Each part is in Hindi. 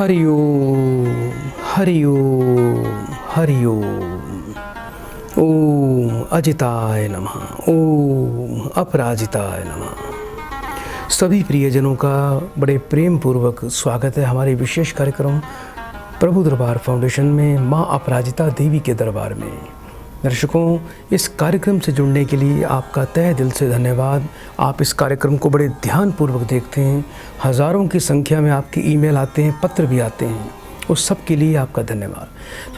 हरि ओम हरि ओम हरि ओम। ओम अजिताय नमः, ओम अपराजिताय नमः। सभी प्रियजनों का बड़े प्रेम पूर्वक स्वागत है हमारे विशेष कार्यक्रम प्रभु दरबार फाउंडेशन में माँ अपराजिता देवी के दरबार में। दर्शकों, इस कार्यक्रम से जुड़ने के लिए आपका तहे दिल से धन्यवाद। आप इस कार्यक्रम को बड़े ध्यानपूर्वक देखते हैं, हज़ारों की संख्या में आपके ईमेल आते हैं, पत्र भी आते हैं, उस सब के लिए आपका धन्यवाद।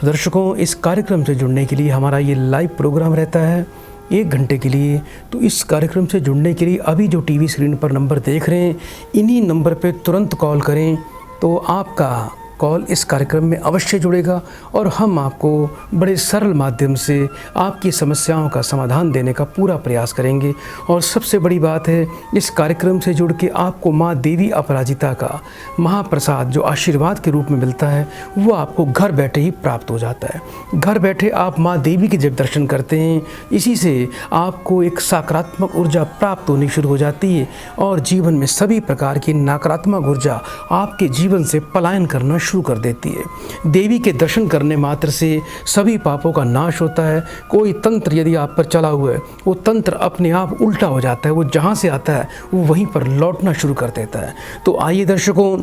तो दर्शकों, इस कार्यक्रम से जुड़ने के लिए हमारा ये लाइव प्रोग्राम रहता है 1 घंटे के लिए। तो इस कार्यक्रम से जुड़ने के लिए अभी जो टीवी स्क्रीन पर नंबर देख रहे हैं, इन्हीं नंबर पर तुरंत कॉल करें तो आपका कॉल इस कार्यक्रम में अवश्य जुड़ेगा और हम आपको बड़े सरल माध्यम से आपकी समस्याओं का समाधान देने का पूरा प्रयास करेंगे। और सबसे बड़ी बात है, इस कार्यक्रम से जुड़ के आपको माँ देवी अपराजिता का महाप्रसाद जो आशीर्वाद के रूप में मिलता है, वो आपको घर बैठे ही प्राप्त हो जाता है। घर बैठे आप माँ देवी के जब दर्शन करते हैं, इसी से आपको एक सकारात्मक ऊर्जा प्राप्त होनी शुरू हो जाती है और जीवन में सभी प्रकार की नकारात्मक ऊर्जा आपके जीवन से पलायन करना शुरू कर देती है। देवी के दर्शन करने मात्र से सभी पापों का नाश होता है। कोई तंत्र यदि आप पर चला हुआ है, वो तंत्र अपने आप उल्टा हो जाता है, वो जहाँ से आता है वो वहीं पर लौटना शुरू कर देता है। तो आइए दर्शकों,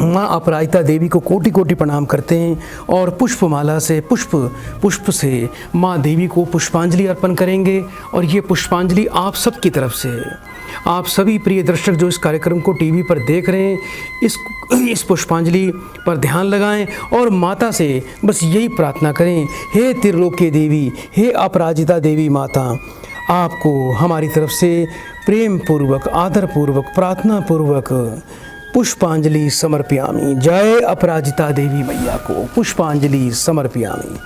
माँ अपराजिता देवी को कोटि कोटि प्रणाम करते हैं और पुष्पमाला से पुष्प से माँ देवी को पुष्पांजलि अर्पण करेंगे। और ये पुष्पांजलि आप सब की तरफ से है। आप सभी प्रिय दर्शक जो इस कार्यक्रम को टीवी पर देख रहे हैं, इस पुष्पांजलि पर ध्यान लगाएं और माता से बस यही प्रार्थना करें, हे त्रिलोक्य देवी, हे अपराजिता देवी माता, आपको हमारी तरफ से प्रेम पूर्वक, आदर पूर्वक, प्रार्थना पूर्वक पुष्पांजलि समर्पयामि। जय अपराजिता देवी मैया को पुष्पांजलि समर्पयामि।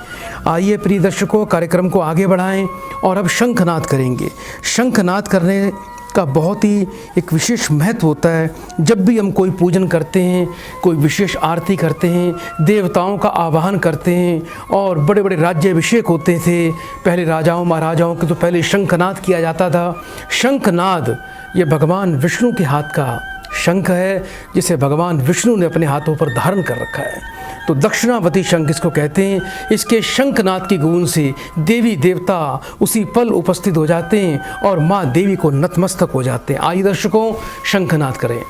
आइए प्रिय दर्शकों, कार्यक्रम को आगे बढ़ाएं और अब शंखनाद करेंगे। शंखनाद करने का बहुत ही एक विशेष महत्व होता है। जब भी हम कोई पूजन करते हैं, कोई विशेष आरती करते हैं, देवताओं का आवाहन करते हैं और बड़े बड़े राज्याभिषेक होते थे, पहले राजाओं महाराजाओं के तो पहले शंखनाद किया जाता था। शंखनाद ये भगवान विष्णु के हाथ का शंख है, जिसे भगवान विष्णु ने अपने हाथों पर धारण कर रखा है। तो दक्षिणावती शंख इसको कहते हैं। इसके शंखनाद की गूंज से देवी देवता उसी पल उपस्थित हो जाते हैं और माँ देवी को नतमस्तक हो जाते हैं। आइए दर्शकों, शंखनाद करें।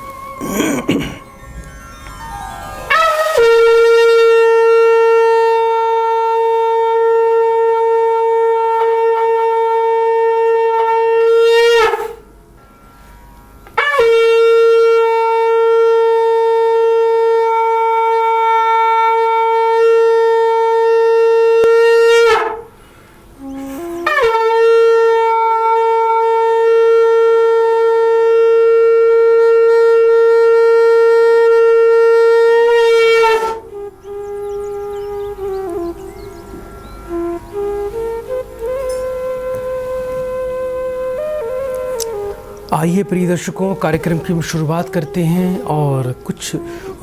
आइए प्रिय दर्शकों, कार्यक्रम की हम शुरुआत करते हैं और कुछ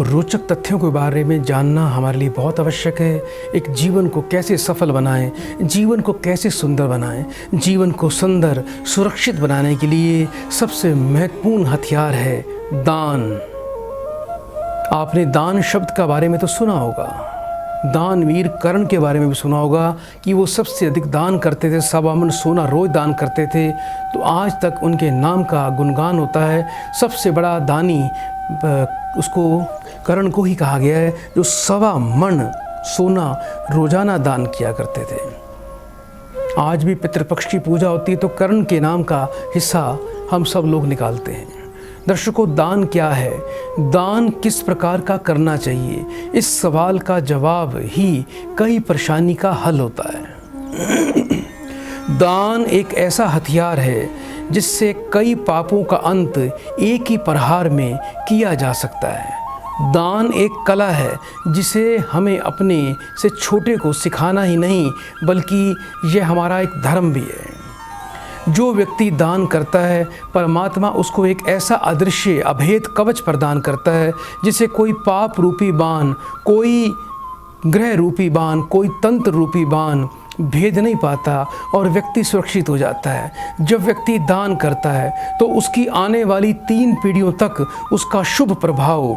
रोचक तथ्यों के बारे में जानना हमारे लिए बहुत आवश्यक है। एक जीवन को कैसे सफल बनाएं, जीवन को कैसे सुंदर बनाएं, जीवन को सुंदर सुरक्षित बनाने के लिए सबसे महत्वपूर्ण हथियार है दान। आपने दान शब्द का बारे में तो सुना होगा, दानवीर कर्ण के बारे में भी सुना होगा कि वो सबसे अधिक दान करते थे, 1.25 मन सोना रोज दान करते थे। तो आज तक उनके नाम का गुणगान होता है। सबसे बड़ा दानी उसको कर्ण को ही कहा गया है, जो 1.25 मन सोना रोजाना दान किया करते थे। आज भी पितृपक्ष की पूजा होती है तो कर्ण के नाम का हिस्सा हम सब लोग निकालते हैं। दर्शकों, दान क्या है, दान किस प्रकार का करना चाहिए, इस सवाल का जवाब ही कई परेशानी का हल होता है। दान एक ऐसा हथियार है जिससे कई पापों का अंत एक ही प्रहार में किया जा सकता है। दान एक कला है जिसे हमें अपने से छोटे को सिखाना ही नहीं, बल्कि यह हमारा एक धर्म भी है। जो व्यक्ति दान करता है, परमात्मा उसको एक ऐसा अदृश्य अभेद कवच प्रदान करता है जिसे कोई पाप रूपी बाण, कोई ग्रह रूपी बाण, कोई तंत्र रूपी बाण भेद नहीं पाता और व्यक्ति सुरक्षित हो जाता है। जब व्यक्ति दान करता है तो उसकी आने वाली 3 पीढ़ियों तक उसका शुभ प्रभाव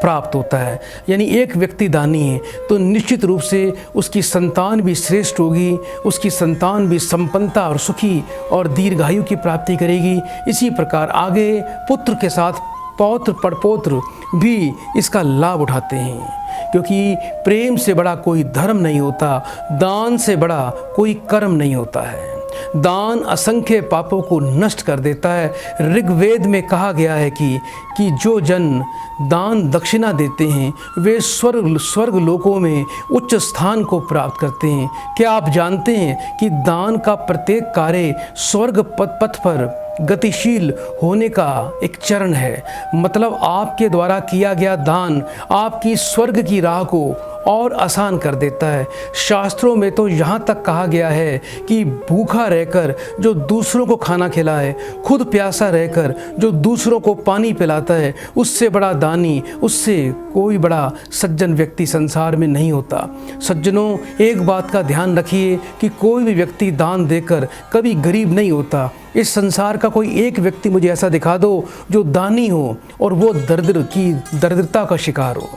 प्राप्त होता है। यानी एक व्यक्ति दानी है तो निश्चित रूप से उसकी संतान भी श्रेष्ठ होगी, उसकी संतान भी संपन्नता और सुखी और दीर्घायु की प्राप्ति करेगी। इसी प्रकार आगे पुत्र के साथ पौत्र पड़पोत्र भी इसका लाभ उठाते हैं, क्योंकि प्रेम से बड़ा कोई धर्म नहीं होता, दान से बड़ा कोई कर्म नहीं होता है। दान असंख्य पापों को नष्ट कर देता है। ऋग्वेद में कहा गया है कि जो जन दान दक्षिणा देते हैं वे स्वर्ग लोकों में उच्च स्थान को प्राप्त करते हैं। क्या आप जानते हैं कि दान का प्रत्येक कार्य स्वर्ग पथ पर गतिशील होने का एक चरण है। मतलब आपके द्वारा किया गया दान आपकी स्वर्ग की राह को और आसान कर देता है। शास्त्रों में तो यहाँ तक कहा गया है कि भूखा रहकर जो दूसरों को खाना खिलाए, खुद प्यासा रहकर जो दूसरों को पानी पिलाता है, उससे बड़ा दानी, उससे कोई बड़ा सज्जन व्यक्ति संसार में नहीं होता। सज्जनों, एक बात का ध्यान रखिए कि कोई भी व्यक्ति दान देकर कभी गरीब नहीं होता। इस संसार का कोई एक व्यक्ति मुझे ऐसा दिखा दो जो दानी हो और वो दरिद्रता का शिकार हो।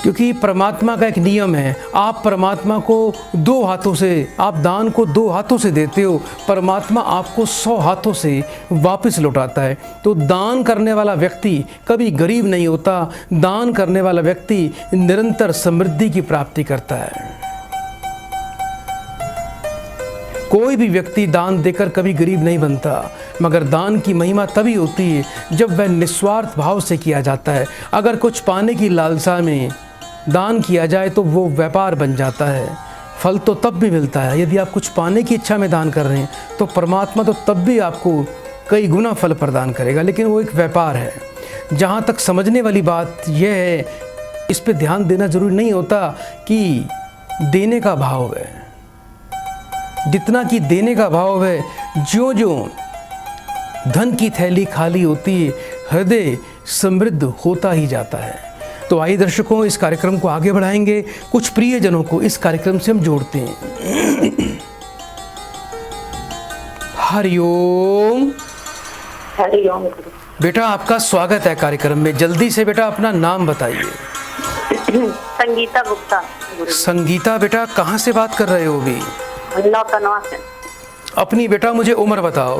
क्योंकि परमात्मा का एक नियम है, आप परमात्मा को 2 हाथों से, आप दान को 2 हाथों से देते हो, परमात्मा आपको 100 हाथों से वापस लौटाता है। तो दान करने वाला व्यक्ति कभी गरीब नहीं होता। दान करने वाला व्यक्ति निरंतर समृद्धि की प्राप्ति करता है। कोई भी व्यक्ति दान देकर कभी गरीब नहीं बनता, मगर दान की महिमा तभी होती है जब वह निस्वार्थ भाव से किया जाता है। अगर कुछ पाने की लालसा में दान किया जाए तो वो व्यापार बन जाता है। फल तो तब भी मिलता है यदि आप कुछ पाने की इच्छा में दान कर रहे हैं, तो परमात्मा तो तब भी आपको कई गुना फल प्रदान करेगा, लेकिन वो एक व्यापार है। जहाँ तक समझने वाली बात यह है, इस पे ध्यान देना जरूरी नहीं होता कि देने का भाव है, जितना कि देने का भाव है। ज्यों-ज्यों धन की थैली खाली होती है, हृदय समृद्ध होता ही जाता है। तो आइए दर्शकों, इस कार्यक्रम को आगे बढ़ाएंगे। कुछ प्रियजनों को इस कार्यक्रम से हम जोड़ते हैं। हरिओम। हरिओम। बेटा, आपका स्वागत है कार्यक्रम में। जल्दी से बेटा अपना नाम बताइए। संगीता गुप्ता। संगीता बेटा, कहाँ से बात कर रहे हो अभी? नौतनवा से। अपनी बेटा मुझे उम्र बताओ।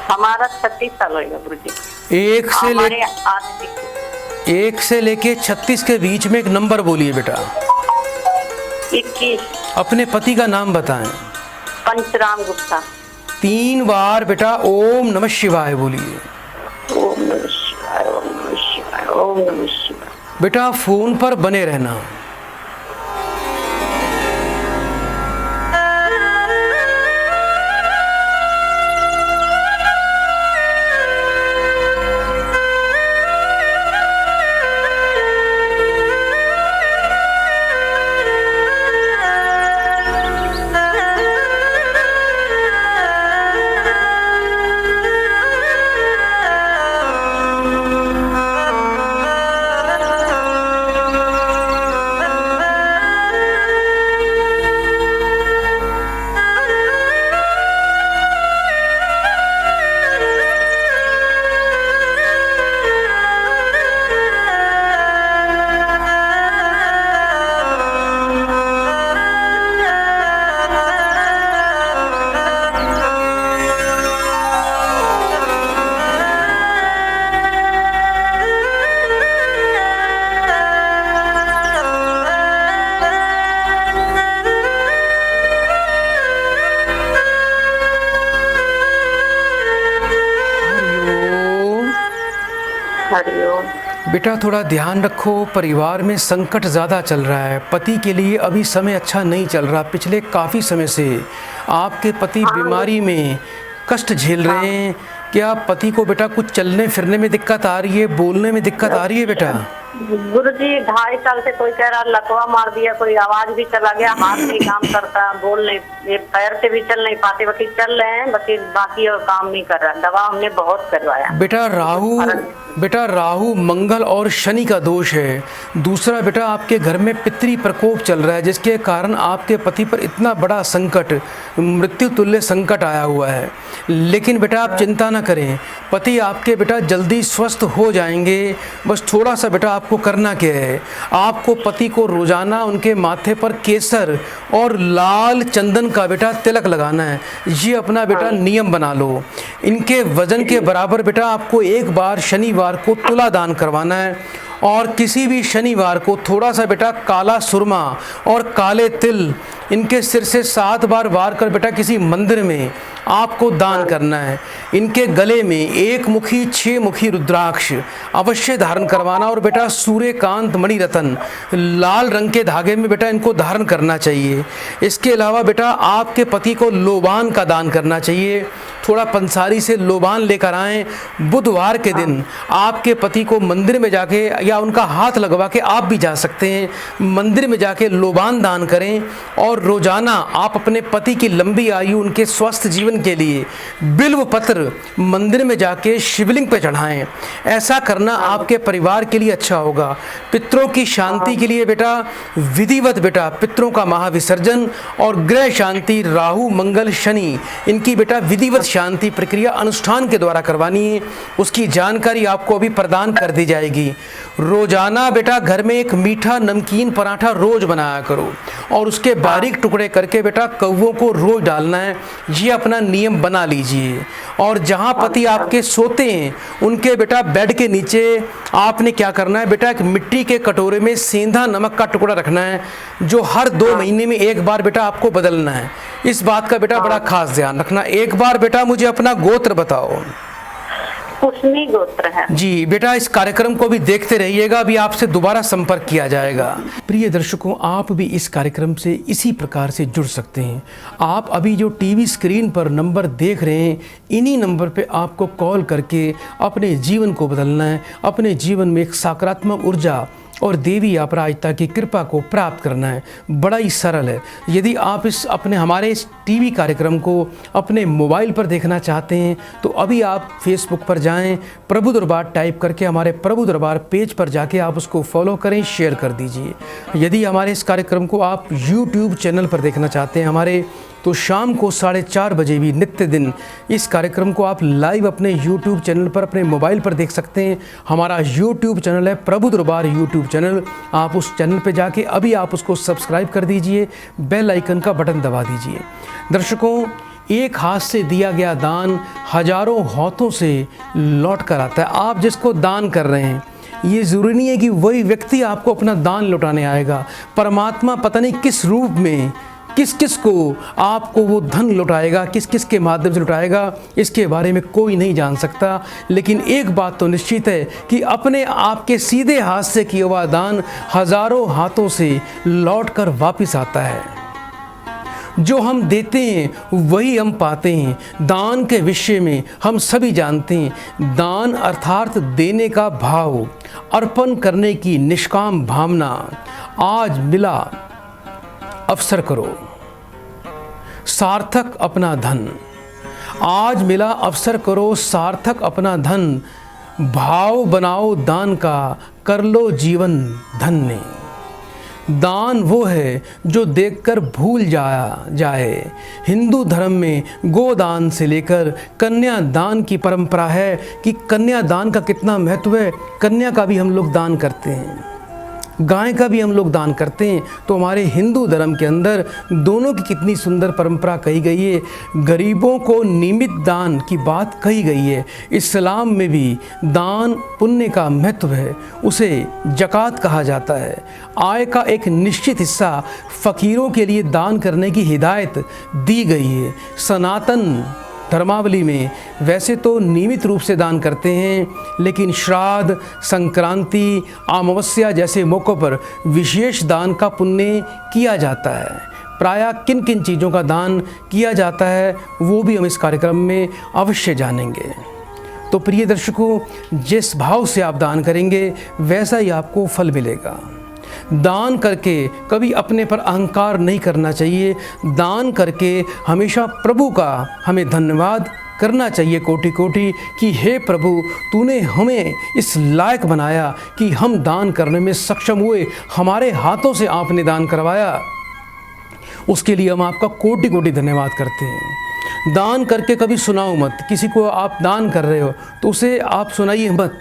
हमारा 36 साल होगा गुरुजी। एक से लेके 36 के बीच में एक नंबर बोलिए बेटा। 21। अपने पति का नाम बताएं। पंचराम गुप्ता। 3 बार बेटा ओम नमः शिवाय बोलिए। ओम नमः शिवाय, ओम नमः शिवाय, ओम नमः शिवाय। बेटा फोन पर बने रहना। बेटा थोड़ा ध्यान रखो, परिवार में संकट ज़्यादा चल रहा है। पति के लिए अभी समय अच्छा नहीं चल रहा। पिछले काफ़ी समय से आपके पति बीमारी में कष्ट झेल रहे हैं। क्या पति को बेटा कुछ चलने फिरने में दिक्कत आ रही है, बोलने में दिक्कत आ रही है बेटा? गुरुजी 2.5 साल से कोई कह रहा लकवा मार दिया, कोई आवाज भी चला गया, हाथ नहीं काम करता, बोल नहीं, ये पैर से भी चल नहीं पाते, बाकी चल रहे हैं बाकी बाकी और काम नहीं कर रहा। दवा हमने बहुत करवाया। बेटा राहु मंगल और शनि का दोष है। दूसरा बेटा आपके घर में पितृ प्रकोप चल रहा है, जिसके कारण आपके पति पर इतना बड़ा संकट, मृत्यु तुल्य संकट आया हुआ है। लेकिन बेटा आप चिंता ना करें, पति आपके बेटा जल्दी स्वस्थ हो जाएंगे। बस थोड़ा सा बेटा आपको करना क्या है, आपको पति को रोजाना उनके माथे पर केसर और लाल चंदन का बेटा तिलक लगाना है। ये अपना बेटा नियम बना लो। इनके वजन के बराबर बेटा आपको एक बार शनिवार को तुला दान करवाना है, और किसी भी शनिवार को थोड़ा सा बेटा काला सुरमा और काले तिल इनके सिर से 7 बार वार कर बेटा किसी मंदिर में आपको दान करना है। इनके गले में 1 मुखी 6 मुखी रुद्राक्ष अवश्य धारण करवाना, और बेटा सूर्यकांत मणिरत्न लाल रंग के धागे में बेटा इनको धारण करना चाहिए। इसके अलावा बेटा आपके पति को लोबान का दान करना चाहिए। थोड़ा पंसारी से लोबान लेकर आएँ। बुधवार के दिन आपके पति को मंदिर में जाके या उनका हाथ लगवा के आप भी जा सकते हैं, मंदिर में जाके लोबान दान करें, और रोजाना आप अपने पति की लंबी आयु, उनके स्वस्थ जीवन के लिए बिल्व पत्र मंदिर में जाके शिवलिंग पे चढ़ाएं। ऐसा करना आपके परिवार के लिए अच्छा होगा। पितरों की शांति के लिए बेटा विधिवत बेटा पितरों का महाविसर्जन और ग्रह शांति, राहु मंगल शनि, इनकी बेटा विधिवत शांति प्रक्रिया अनुष्ठान के द्वारा करवानी है। उसकी जानकारी आपको अभी प्रदान कर दी जाएगी। रोजाना बेटा घर में एक मीठा नमकीन पराठा रोज बनाया करो, और उसके बारीक टुकड़े करके बेटा कौवों को रोज डालना है। ये अपना नियम बना लीजिए। और जहाँ पति आपके सोते हैं उनके बेटा बेड के नीचे आपने क्या करना है बेटा, एक मिट्टी के कटोरे में सेंधा नमक का टुकड़ा रखना है, जो हर 2 महीने में एक बार बेटा आपको बदलना है। इस बात का बेटा बड़ा खास ध्यान रखना। एक बार बेटा मुझे अपना गोत्र बताओ। कुशनी गोत्र है जी बेटा। इस कार्यक्रम को भी देखते रहिएगा, अभी आपसे दोबारा संपर्क किया जाएगा। प्रिय दर्शकों, आप भी इस कार्यक्रम से इसी प्रकार से जुड़ सकते हैं। आप अभी जो टीवी स्क्रीन पर नंबर देख रहे हैं, इन्हीं नंबर पे आपको कॉल करके अपने जीवन को बदलना है, अपने जीवन में एक सकारात्मक ऊर्जा और देवी अपराजिता की कृपा को प्राप्त करना है। बड़ा ही सरल है। यदि आप हमारे इस टीवी कार्यक्रम को अपने मोबाइल पर देखना चाहते हैं तो अभी आप फेसबुक पर जाएं, प्रभु दरबार टाइप करके हमारे प्रभु दरबार पेज पर जाके आप उसको फॉलो करें, शेयर कर दीजिए। यदि हमारे इस कार्यक्रम को आप यूट्यूब चैनल पर देखना चाहते हैं हमारे, तो शाम को 4:30 बजे भी नित्य दिन इस कार्यक्रम को आप लाइव अपने यूट्यूब चैनल पर अपने मोबाइल पर देख सकते हैं। हमारा यूट्यूब चैनल है प्रभु दरबार यूट्यूब चैनल। आप उस चैनल पे जाके अभी आप उसको सब्सक्राइब कर दीजिए, बेल आइकन का बटन दबा दीजिए। दर्शकों, एक हाथ से दिया गया दान हजारों हाथों से लौट कर आता है। आप जिसको दान कर रहे हैं, ये ज़रूरी नहीं है कि वही व्यक्ति आपको अपना दान लौटाने आएगा। परमात्मा पता नहीं किस रूप में किस किस को आपको वो धन लौटाएगा, किस किस के माध्यम से लौटाएगा, इसके बारे में कोई नहीं जान सकता। लेकिन एक बात तो निश्चित है कि अपने आपके सीधे हाथ से किया हुआ दान हजारों हाथों से लौटकर वापस आता है। जो हम देते हैं वही हम पाते हैं। दान के विषय में हम सभी जानते हैं। दान अर्थात देने का भाव, अर्पण करने की निष्काम भावना। आज मिला अवसर करो सार्थक अपना धन। आज मिला अवसर करो सार्थक अपना धन। भाव बनाओ दान का, कर लो जीवन धन्य। दान वो है जो देखकर भूल जाए। हिंदू धर्म में गोदान से लेकर कन्यादान की परंपरा है कि कन्यादान का कितना महत्व है। कन्या का भी हम लोग दान करते हैं, गाय का भी हम लोग दान करते हैं। तो हमारे हिंदू धर्म के अंदर दोनों की कितनी सुंदर परंपरा कही गई है। गरीबों को नियमित दान की बात कही गई है। इस्लाम में भी दान पुण्य का महत्व है, उसे ज़कात कहा जाता है। आय का एक निश्चित हिस्सा फ़कीरों के लिए दान करने की हिदायत दी गई है। सनातन धर्मावली में वैसे तो नियमित रूप से दान करते हैं, लेकिन श्राद्ध, संक्रांति, अमावस्या जैसे मौक़ों पर विशेष दान का पुण्य किया जाता है। प्रायः किन किन चीज़ों का दान किया जाता है वो भी हम इस कार्यक्रम में अवश्य जानेंगे। तो प्रिय दर्शकों, जिस भाव से आप दान करेंगे वैसा ही आपको फल मिलेगा। दान करके कभी अपने पर अहंकार नहीं करना चाहिए। दान करके हमेशा प्रभु का हमें धन्यवाद करना चाहिए कोटि कोटि कि हे प्रभु, तूने हमें इस लायक बनाया कि हम दान करने में सक्षम हुए, हमारे हाथों से आपने दान करवाया, उसके लिए हम आपका कोटि कोटि धन्यवाद करते हैं। दान करके कभी सुनाओ मत। किसी को आप दान कर रहे हो तो उसे आप सुनाइए मत।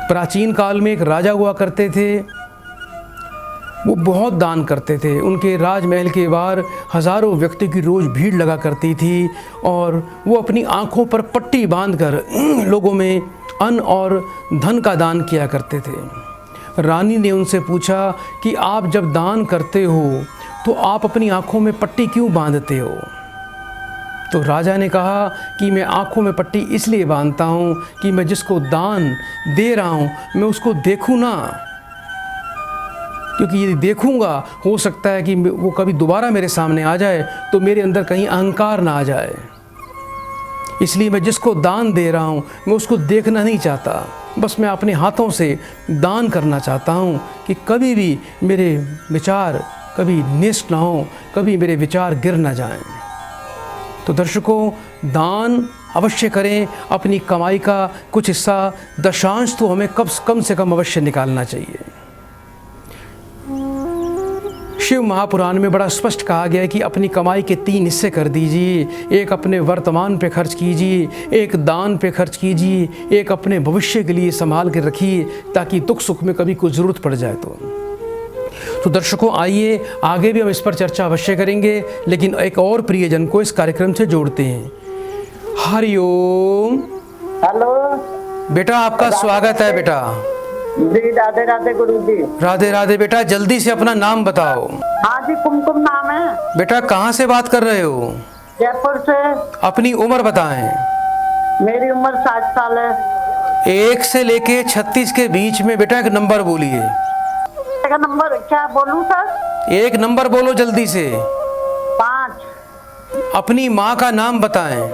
प्राचीन काल में एक राजा हुआ करते थे, वो बहुत दान करते थे। उनके राजमहल के बाहर हज़ारों व्यक्ति की रोज़ भीड़ लगा करती थी और वो अपनी आँखों पर पट्टी बांधकर लोगों में अन्न और धन का दान किया करते थे। रानी ने उनसे पूछा कि आप जब दान करते हो तो आप अपनी आँखों में पट्टी क्यों बांधते हो? तो राजा ने कहा कि मैं आँखों में पट्टी इसलिए बांधता हूँ कि मैं जिसको दान दे रहा हूँ मैं उसको देखूँ ना, क्योंकि यदि देखूँगा हो सकता है कि वो कभी दोबारा मेरे सामने आ जाए तो मेरे अंदर कहीं अहंकार ना आ जाए। इसलिए मैं जिसको दान दे रहा हूँ मैं उसको देखना नहीं चाहता, बस मैं अपने हाथों से दान करना चाहता हूँ कि कभी भी मेरे विचार कभी निष्ठ ना हो, कभी मेरे विचार गिर ना जाएं। तो दर्शकों, दान अवश्य करें। अपनी कमाई का कुछ हिस्सा दशांश तो हमें कम से कम अवश्य निकालना चाहिए। शिव महापुराण में बड़ा स्पष्ट कहा गया है कि अपनी कमाई के 3 हिस्से कर दीजिए। एक अपने वर्तमान पे खर्च कीजिए, एक दान पे खर्च कीजिए, एक अपने भविष्य के लिए संभाल के रखिए ताकि दुख सुख में कभी कोई ज़रूरत पड़ जाए तो दर्शकों, आइए आगे भी हम इस पर चर्चा अवश्य करेंगे, लेकिन एक और प्रियजन को इस कार्यक्रम से जोड़ते हैं। हरिओम। हेलो बेटा, आपका स्वागत है बेटा। जी राधे राधे गुरु जी। राधे राधे बेटा, जल्दी से अपना नाम बताओ। हाँ जी, कुमकुम नाम है। बेटा, कहाँ से बात कर रहे हो? जयपुर से। अपनी उम्र बताएं। मेरी उम्र 60 साल है। 1 से लेके 36 के बीच में बेटा एक नंबर बोलिए। नंबर क्या बोलूं सर? एक नंबर बोलो जल्दी से। 5। अपनी माँ का नाम बताएं।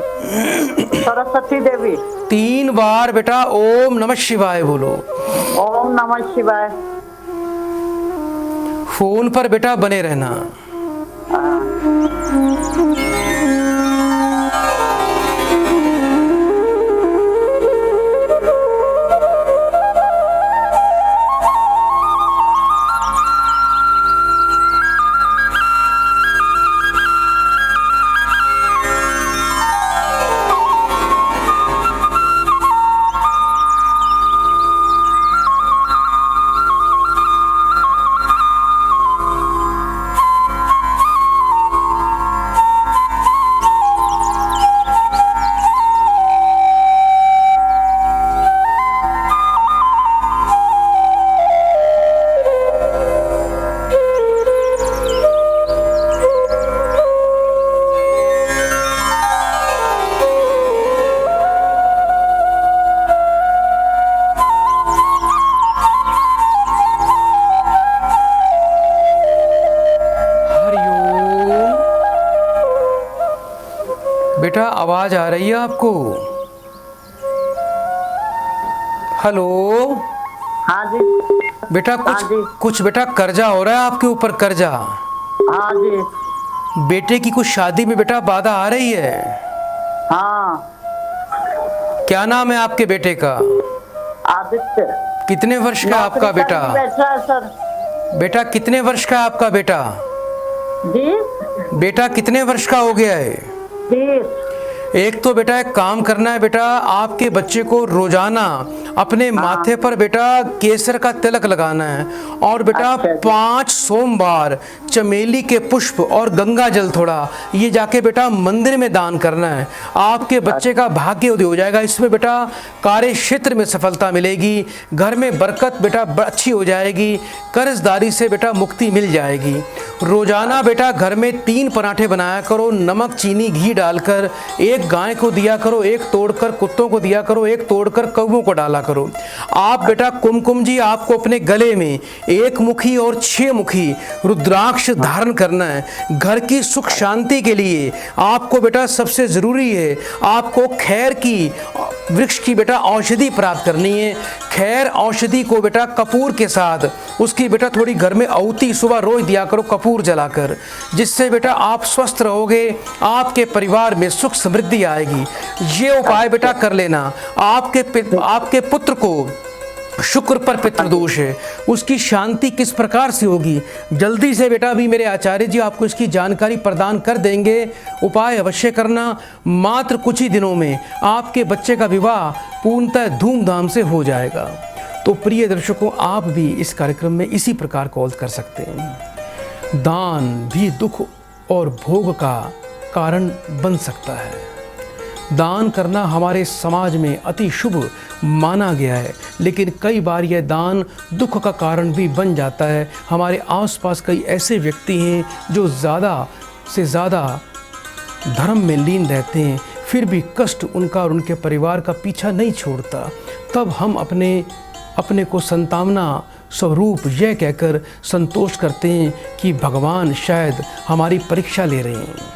सरस्वती देवी। 3 बार बेटा ओम नमः शिवाय बोलो। ओम नमः शिवाय। फोन पर बेटा बने रहना। बेटा, आवाज आ रही है आपको? हेलो। हाँ जी बेटा, कुछ बेटा कर्जा हो रहा है आपके ऊपर, कर्जा। हाँ जी। बेटे की कुछ शादी में बेटा बाधा आ रही है। हाँ। क्या नाम है आपके बेटे का? आदित्य। कितने वर्ष का आपका बेटा? बैठा है सर। बेटा, कितने वर्ष का आपका बेटा? जी। बेटा कितने वर्ष का हो गया है? 30। एक तो बेटा एक काम करना है बेटा, आपके बच्चे को रोजाना अपने माथे पर बेटा केसर का तिलक लगाना है और बेटा 5 सोमवार चमेली के पुष्प और गंगा जल थोड़ा ये जाके बेटा मंदिर में दान करना है। आपके बच्चे का भाग्य उदय हो जाएगा। इसमें बेटा कार्य क्षेत्र में सफलता मिलेगी, घर में बरकत बेटा अच्छी हो जाएगी, कर्जदारी से बेटा मुक्ति मिल जाएगी। रोजाना बेटा घर में 3 पराठे बनाया करो, नमक चीनी घी डालकर। एक गाय को दिया करो, एक तोड़कर कुत्तों को दिया करो, एक तोड़कर कौवों को डाला करो। आप बेटा कुमकुम जी आपको अपने गले में 1 मुखी और 6 मुखी रुद्राक्ष धारण करना है। घर की सुख शांति के लिए आपको बेटा सबसे ज़रूरी है आपको खैर की वृक्ष की बेटा औषधि प्राप्त करनी है। खैर औषधि को बेटा कपूर के साथ उसकी बेटा थोड़ी घर में आहुति सुबह रोज दिया करो कपूर जलाकर, जिससे बेटा आप स्वस्थ रहोगे, आपके परिवार में सुख समृद्धि आएगी। ये उपाय बेटा कर लेना। आपके पुत्र को शुक्र पर पितृदोष है, उसकी शांति किस प्रकार से होगी, जल्दी से बेटा अभी मेरे आचार्य जी आपको इसकी जानकारी प्रदान कर देंगे। उपाय अवश्य करना। मात्र कुछ ही दिनों में आपके बच्चे का विवाह पूर्णतः धूमधाम से हो जाएगा। तो प्रिय दर्शकों, आप भी इस कार्यक्रम में इसी प्रकार कॉल कर सकते हैं। दान भी दुख और भोग का कारण बन सकता है। दान करना हमारे समाज में अति शुभ माना गया है, लेकिन कई बार यह दान दुख का कारण भी बन जाता है। हमारे आसपास कई ऐसे व्यक्ति हैं जो ज़्यादा से ज़्यादा धर्म में लीन रहते हैं, फिर भी कष्ट उनका और उनके परिवार का पीछा नहीं छोड़ता। तब हम अपने को संतावना स्वरूप यह कहकर संतोष करते हैं कि भगवान शायद हमारी परीक्षा ले रहे हैं।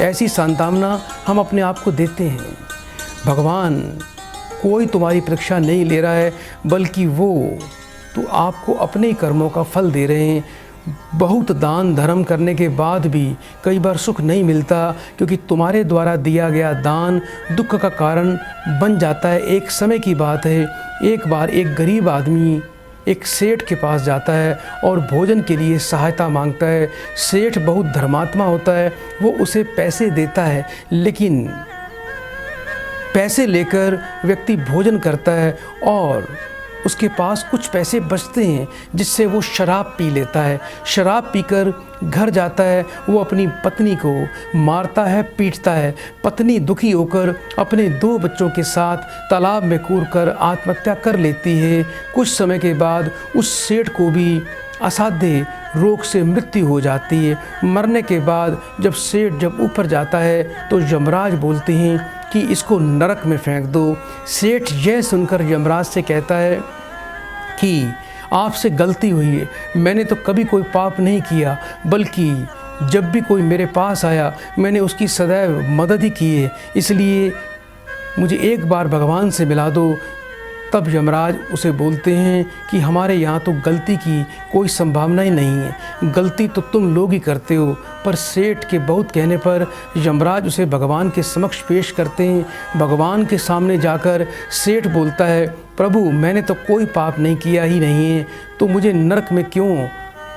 ऐसी सांत्वना हम अपने आप को देते हैं। भगवान कोई तुम्हारी परीक्षा नहीं ले रहा है, बल्कि वो तो आपको अपने ही कर्मों का फल दे रहे हैं। बहुत दान धर्म करने के बाद भी कई बार सुख नहीं मिलता, क्योंकि तुम्हारे द्वारा दिया गया दान दुख का कारण बन जाता है। एक समय की बात है, एक बार एक गरीब आदमी एक सेठ के पास जाता है और भोजन के लिए सहायता मांगता है। सेठ बहुत धर्मात्मा होता है, वो उसे पैसे देता है, लेकिन पैसे लेकर व्यक्ति भोजन करता है और उसके पास कुछ पैसे बचते हैं, जिससे वो शराब पी लेता है। शराब पीकर घर जाता है, वो अपनी पत्नी को मारता है, पीटता है। पत्नी दुखी होकर अपने 2 बच्चों के साथ तालाब में कूदकर आत्महत्या कर लेती है। कुछ समय के बाद उस सेठ को भी असाध्य रोग से मृत्यु हो जाती है। मरने के बाद जब सेठ ऊपर जाता है तो यमराज बोलते हैं कि इसको नरक में फेंक दो। सेठ यह सुनकर यमराज से कहता है कि आपसे गलती हुई है, मैंने तो कभी कोई पाप नहीं किया, बल्कि जब भी कोई मेरे पास आया मैंने उसकी सदैव मदद ही की है, इसलिए मुझे एक बार भगवान से मिला दो। तब यमराज उसे बोलते हैं कि हमारे यहाँ तो गलती की कोई संभावना ही नहीं है, गलती तो तुम लोग ही करते हो। पर सेठ के बहुत कहने पर यमराज उसे भगवान के समक्ष पेश करते हैं। भगवान के सामने जाकर सेठ बोलता है, प्रभु मैंने तो कोई पाप नहीं किया ही नहीं है, तो मुझे नरक में क्यों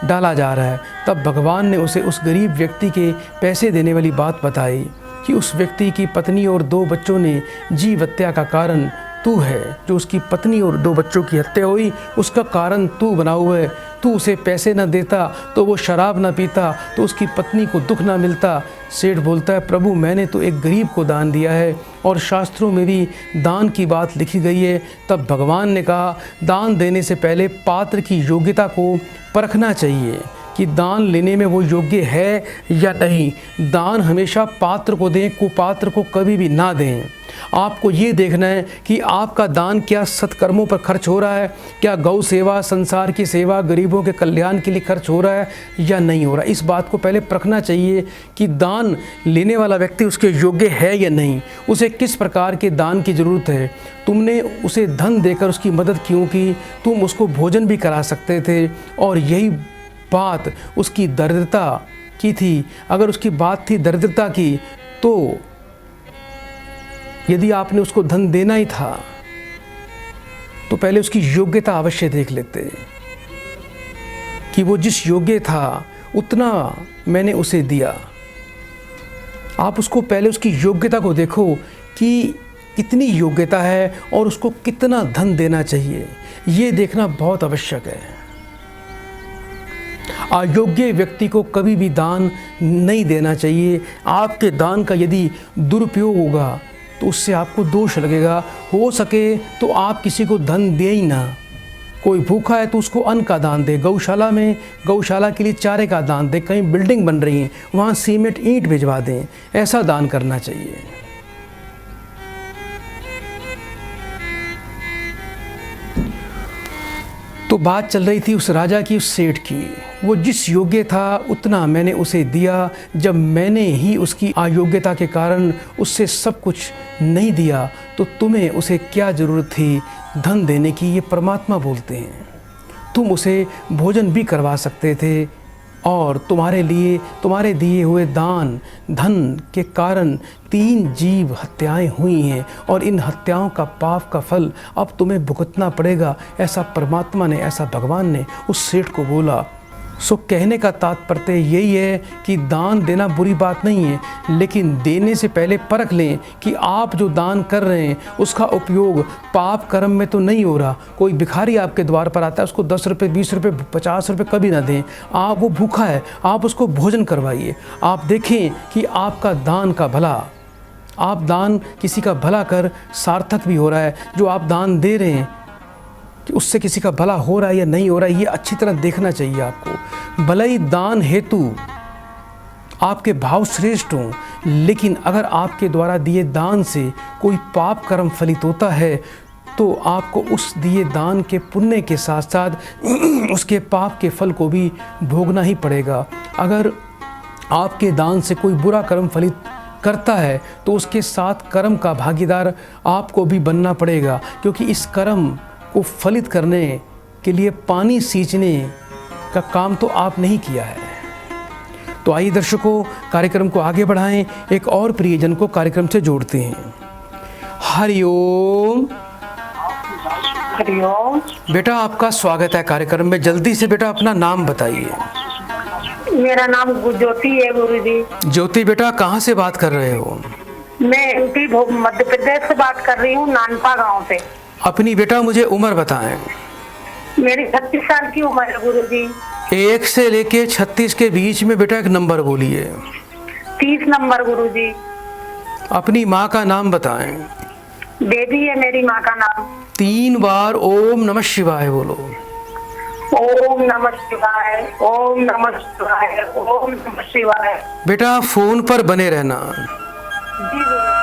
डाला जा रहा है। तब भगवान ने उसे उस गरीब व्यक्ति के पैसे देने वाली बात बताई कि उस व्यक्ति की पत्नी और 2 बच्चों ने जीव हत्या का कारण तू है। जो उसकी पत्नी और 2 बच्चों की हत्या हुई उसका कारण तू बना हुआ है। तू उसे पैसे न देता तो वो शराब न पीता तो उसकी पत्नी को दुख न मिलता। सेठ बोलता है, प्रभु मैंने तो एक गरीब को दान दिया है और शास्त्रों में भी दान की बात लिखी गई है। तब भगवान ने कहा, दान देने से पहले पात्र की योग्यता को परखना चाहिए कि दान लेने में वो योग्य है या नहीं। दान हमेशा पात्र को दें, कुपात्र को कभी भी ना दें। आपको ये देखना है कि आपका दान क्या सत्कर्मों पर खर्च हो रहा है, क्या गौ सेवा, संसार की सेवा, गरीबों के कल्याण के लिए खर्च हो रहा है या नहीं हो रहा। इस बात को पहले परखना चाहिए कि दान लेने वाला व्यक्ति उसके योग्य है या नहीं, उसे किस प्रकार के दान की ज़रूरत है। तुमने उसे धन देकर उसकी मदद क्यों की, तुम उसको भोजन भी करा सकते थे। और यही बात उसकी दरिद्रता की थी। अगर उसकी बात थी दरिद्रता की, तो यदि आपने उसको धन देना ही था तो पहले उसकी योग्यता अवश्य देख लेते कि वो जिस योग्य था उतना मैंने उसे दिया। आप उसको पहले उसकी योग्यता को देखो कि कितनी योग्यता है और उसको कितना धन देना चाहिए, ये देखना बहुत आवश्यक है। अयोग्य व्यक्ति को कभी भी दान नहीं देना चाहिए। आपके दान का यदि दुरुपयोग होगा तो उससे आपको दोष लगेगा। हो सके तो आप किसी को धन दे ही ना, कोई भूखा है तो उसको अन्न का दान दे, गौशाला में गौशाला के लिए चारे का दान दे, कहीं बिल्डिंग बन रही है वहाँ सीमेंट ईंट भिजवा दें, ऐसा दान करना चाहिए। तो बात चल रही थी उस राजा की, उस सेठ की। वो जिस योग्य था उतना मैंने उसे दिया, जब मैंने ही उसकी अयोग्यता के कारण उससे सब कुछ नहीं दिया तो तुम्हें उसे क्या ज़रूरत थी धन देने की। ये परमात्मा बोलते हैं। तुम उसे भोजन भी करवा सकते थे और तुम्हारे लिए तुम्हारे दिए हुए दान धन के कारण 3 जीव हत्याएं हुई हैं और इन हत्याओं का पाप का फल अब तुम्हें भुगतना पड़ेगा। ऐसा परमात्मा ने, ऐसा भगवान ने उस सेठ को बोला। सो कहने का तात्पर्य यही है कि दान देना बुरी बात नहीं है, लेकिन देने से पहले परख लें कि आप जो दान कर रहे हैं उसका उपयोग पाप कर्म में तो नहीं हो रहा। कोई भिखारी आपके द्वार पर आता है, उसको 10 रुपये 20 रुपये 50 रुपये कभी ना दें। आप, वो भूखा है, आप उसको भोजन करवाइए। आप देखें कि आपका दान का भला, आप दान किसी का भला कर सार्थक भी हो रहा है। जो आप दान दे रहे हैं कि उससे किसी का भला हो रहा है या नहीं हो रहा है, ये अच्छी तरह देखना चाहिए आपको। भले ही दान हेतु आपके भाव श्रेष्ठ हों, लेकिन अगर आपके द्वारा दिए दान से कोई पाप कर्म फलित होता है तो आपको उस दिए दान के पुण्य के साथ साथ उसके पाप के फल को भी भोगना ही पड़ेगा। अगर आपके दान से कोई बुरा कर्म फलित करता है तो उसके साथ कर्म का भागीदार आपको भी बनना पड़ेगा, क्योंकि इस कर्म को फलित करने के लिए पानी सींचने का काम तो आप नहीं किया है। तो आइए दर्शकों, कार्यक्रम को आगे बढ़ाएं, एक और प्रियजन को कार्यक्रम से जोड़ते हैं। हरिओम। हरिओम। बेटा आपका स्वागत है कार्यक्रम में। जल्दी से बेटा अपना नाम बताइए। मेरा नाम ज्योति है गुरुजी। ज्योति बेटा कहाँ से बात कर रहे हो? मैं एमपी मध्य प्रदेश से बात कर रही हूँ, नानपा गांव से। अपनी बेटा मुझे उम्र बताएं। मेरी 36 साल की उम्र है गुरुजी। 1 से लेके 36 के बीच में बेटा एक नंबर बोलिए। 30 नंबर गुरुजी। अपनी माँ का नाम बताएं। बेबी है मेरी माँ का नाम। 3 बार ओम नमः शिवाय बोलो। ओम नमः शिवाय, ओम नमः शिवाय, ओम नमः शिवाय। बेटा फोन पर बने रहना। जी गुरुजी।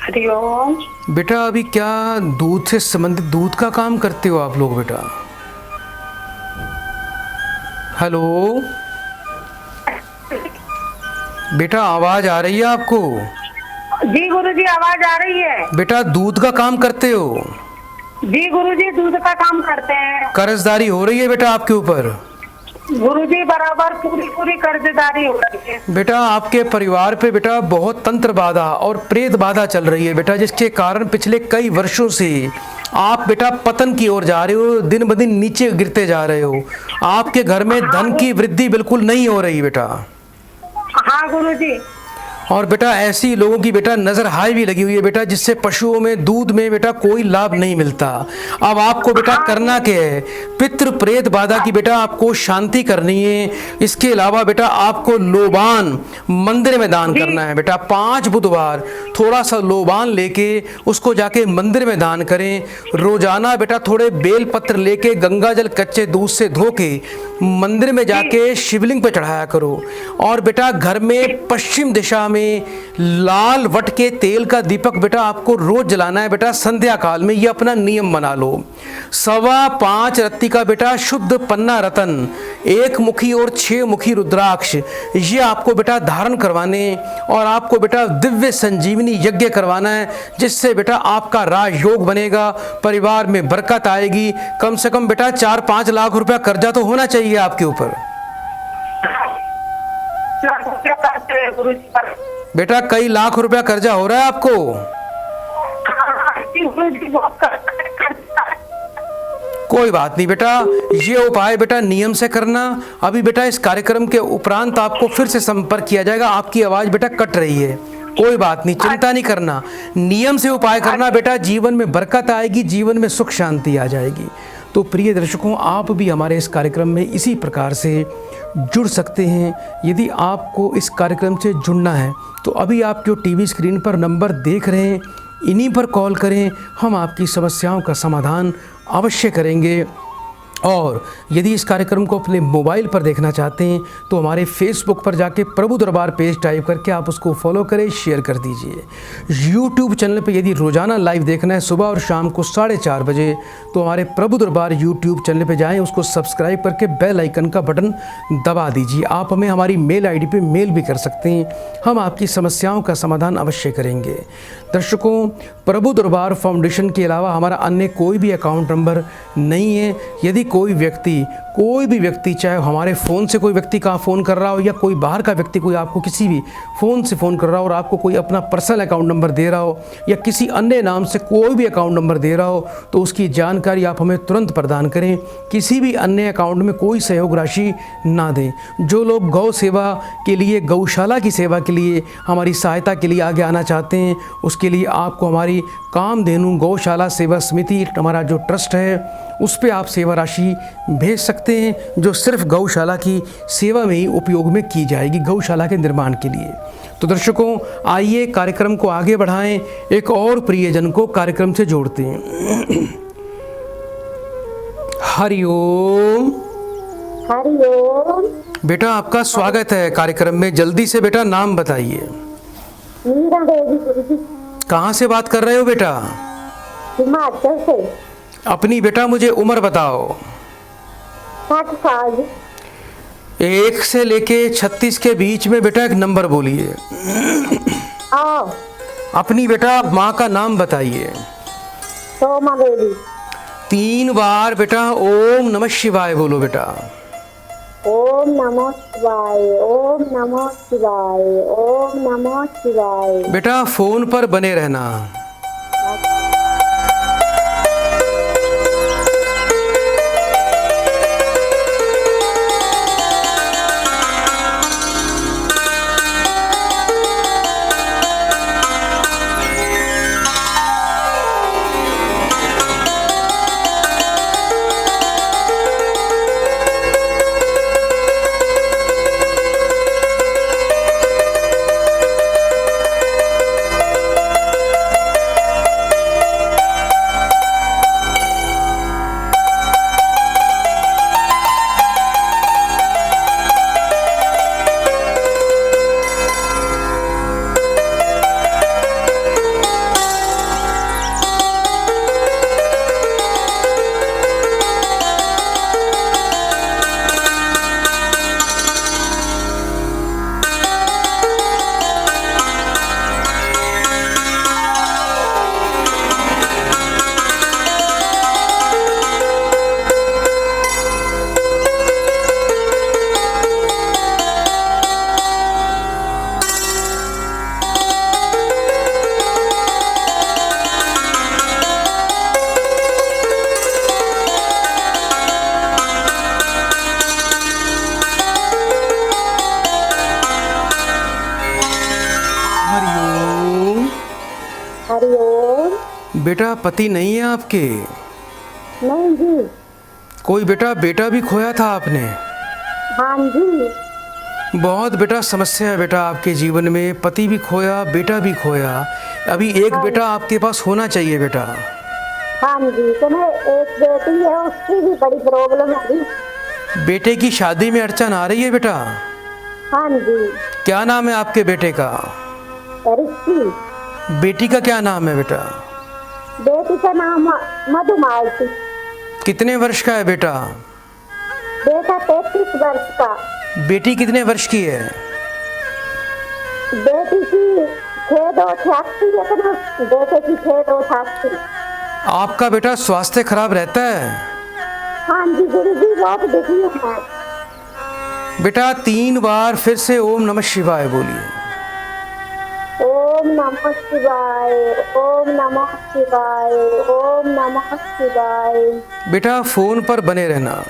हरिओम। बेटा अभी क्या दूध से संबंधित दूध का काम करते हो आप लोग बेटा? हेलो बेटा, आवाज आ रही है आपको? जी गुरुजी, आवाज आ रही है। बेटा दूध का काम करते हो? जी गुरुजी, दूध का काम करते हैं। कर्जदारी हो रही है बेटा आपके ऊपर? गुरुजी बराबर पूरी कर्जदारी हो रही है। बेटा आपके परिवार पे बेटा बहुत तंत्र बाधा और प्रेत बाधा चल रही है बेटा, जिसके कारण पिछले कई वर्षों से आप बेटा पतन की ओर जा रहे हो, दिन ब दिन नीचे गिरते जा रहे हो। आपके घर में धन की वृद्धि बिल्कुल नहीं हो रही बेटा। हाँ गुरुजी। और बेटा ऐसी लोगों की बेटा नज़र हाई भी लगी हुई है बेटा, जिससे पशुओं में दूध में बेटा कोई लाभ नहीं मिलता। अब आपको बेटा करना क्या है, पितृ प्रेत बाधा की बेटा आपको शांति करनी है। इसके अलावा बेटा आपको लोबान मंदिर में दान करना है बेटा। 5 बुधवार थोड़ा सा लोबान लेके उसको जाके मंदिर में दान करें। रोजाना बेटा थोड़े बेल पत्र लेके गंगा जल कच्चे दूध से धो के मंदिर में जाके शिवलिंग पे चढ़ाया करो। और बेटा घर में पश्चिम दिशा में लाल वट के तेल का दीपक बेटा आपको रोज जलाना है बेटा संध्या काल में। ये अपना नियम बना लो। 5.25 रत्ती का बेटा शुद्ध पन्ना रतन, 1 मुखी और 6 मुखी रुद्राक्ष, ये आपको बेटा धारण करवाने और आपको बेटा दिव्य संजीवनी यज्ञ करवाना है, जिससे बेटा आपका राजयोग बनेगा, परिवार में बरकत आएगी। कम से कम बेटा 4-5 लाख रुपया कर्जा तो होना चाहिए आपके ऊपर। बेटा कई लाख रुपया कर्जा हो रहा है आपको। कोई बात नहीं बेटा, ये उपाय बेटा नियम से करना। अभी बेटा इस कार्यक्रम के उपरांत आपको फिर से संपर्क किया जाएगा। आपकी आवाज बेटा कट रही है, कोई बात नहीं, चिंता नहीं करना। नियम से उपाय करना बेटा, जीवन में बरकत आएगी, जीवन में सुख शांति आ जाएगी। तो प्रिय दर्शकों, आप भी हमारे इस कार्यक्रम में इसी प्रकार से जुड़ सकते हैं। यदि आपको इस कार्यक्रम से जुड़ना है तो अभी आप जो टीवी स्क्रीन पर नंबर देख रहे हैं, इन्हीं पर कॉल करें। हम आपकी समस्याओं का समाधान अवश्य करेंगे। और यदि इस कार्यक्रम को अपने मोबाइल पर देखना चाहते हैं तो हमारे फेसबुक पर जाके प्रभु दरबार पेज टाइप करके आप उसको फॉलो करें, शेयर कर दीजिए। यूट्यूब चैनल पे यदि रोज़ाना लाइव देखना है सुबह और शाम को 4:30 बजे, तो हमारे प्रभु दरबार यूट्यूब चैनल पे जाएं, उसको सब्सक्राइब करके बेल आइकन का बटन दबा दीजिए। आप हमें हमारी मेल आईडी पे मेल भी कर सकते हैं, हम आपकी समस्याओं का समाधान अवश्य करेंगे। दर्शकों, प्रभु दरबार फाउंडेशन के अलावा हमारा अन्य कोई भी अकाउंट नंबर नहीं है। यदि कोई भी व्यक्ति चाहे हमारे फ़ोन से कोई व्यक्ति कहाँ फ़ोन कर रहा हो या कोई बाहर का व्यक्ति कोई आपको किसी भी फ़ोन से फ़ोन कर रहा हो और आपको कोई अपना पर्सनल अकाउंट नंबर दे रहा हो या किसी अन्य नाम से कोई भी अकाउंट नंबर दे रहा हो, तो उसकी जानकारी आप हमें तुरंत प्रदान करें। किसी भी अन्य अकाउंट में कोई सहयोग राशि ना दें। जो लोग गौ सेवा के लिए, गौशाला की सेवा के लिए, हमारी सहायता के लिए आगे आना चाहते हैं, उसके लिए आपको हमारी कामधेनु गौशाला सेवा समिति, हमारा जो ट्रस्ट है, उस पे आप सेवा राशि भेज सकते हैं, जो सिर्फ गौशाला की सेवा में ही उपयोग में की जाएगी, गौशाला के निर्माण के लिए। तो दर्शकों, आइए कार्यक्रम को आगे बढ़ाएं, एक और प्रियजन को कार्यक्रम से जोड़ते हैं। हरिओम। हरिओम। बेटा आपका स्वागत है कार्यक्रम में। जल्दी से बेटा नाम बताइए। मीरा देवी गुरुजी। कहाँ से बात कर रहे हो बेटा? हिमाचल से। अपनी बेटा मुझे उम्र बताओ। 60 साल। 1 से लेके 36 के बीच में बेटा एक नंबर बोलिए। अपनी बेटा माँ का नाम बताइए। सोमा देवी। 3 बार बेटा ओम नमः शिवाय बोलो बेटा। ओम नमः शिवाय, ओम नमः शिवाय, ओम नमः शिवाय। बेटा फोन पर बने रहना। हरिओम। हरिओम। बेटा पति नहीं है आपके? नहीं जी। कोई बेटा भी खोया था आपने? हाँ जी। बहुत बेटा समस्या है बेटा आपके जीवन में, पति भी खोया, बेटा भी खोया। अभी एक बेटा आपके पास होना चाहिए बेटा। हाँ जी, तो मैं एक बेटी है, उसकी भी बड़ी प्रॉब्लम है जी। बेटे की शादी में अड़चन आ रही है बेटा? हाँ जी। क्या नाम है आपके बेटे का? रिश्ती। बेटी का क्या नाम है बेटा? बेटी का नाम मधुमालती। कितने वर्ष का है बेटा? बेटा 33 वर्ष का। बेटी कितने वर्ष की है? बेटी की 6288 लेकिन बेटे की 6288। आपका बेटा स्वास्थ्य खराब रहता है? हाँ जी गुरु जी, बहुत दुखी है। बेटा 3 बार फिर से ओम नमः शिवाय बोलिए। ओम नमः शिवाय, ओम नमः शिवाय, ओम नमः शिवाय। बेटा फोन पर बने रहना।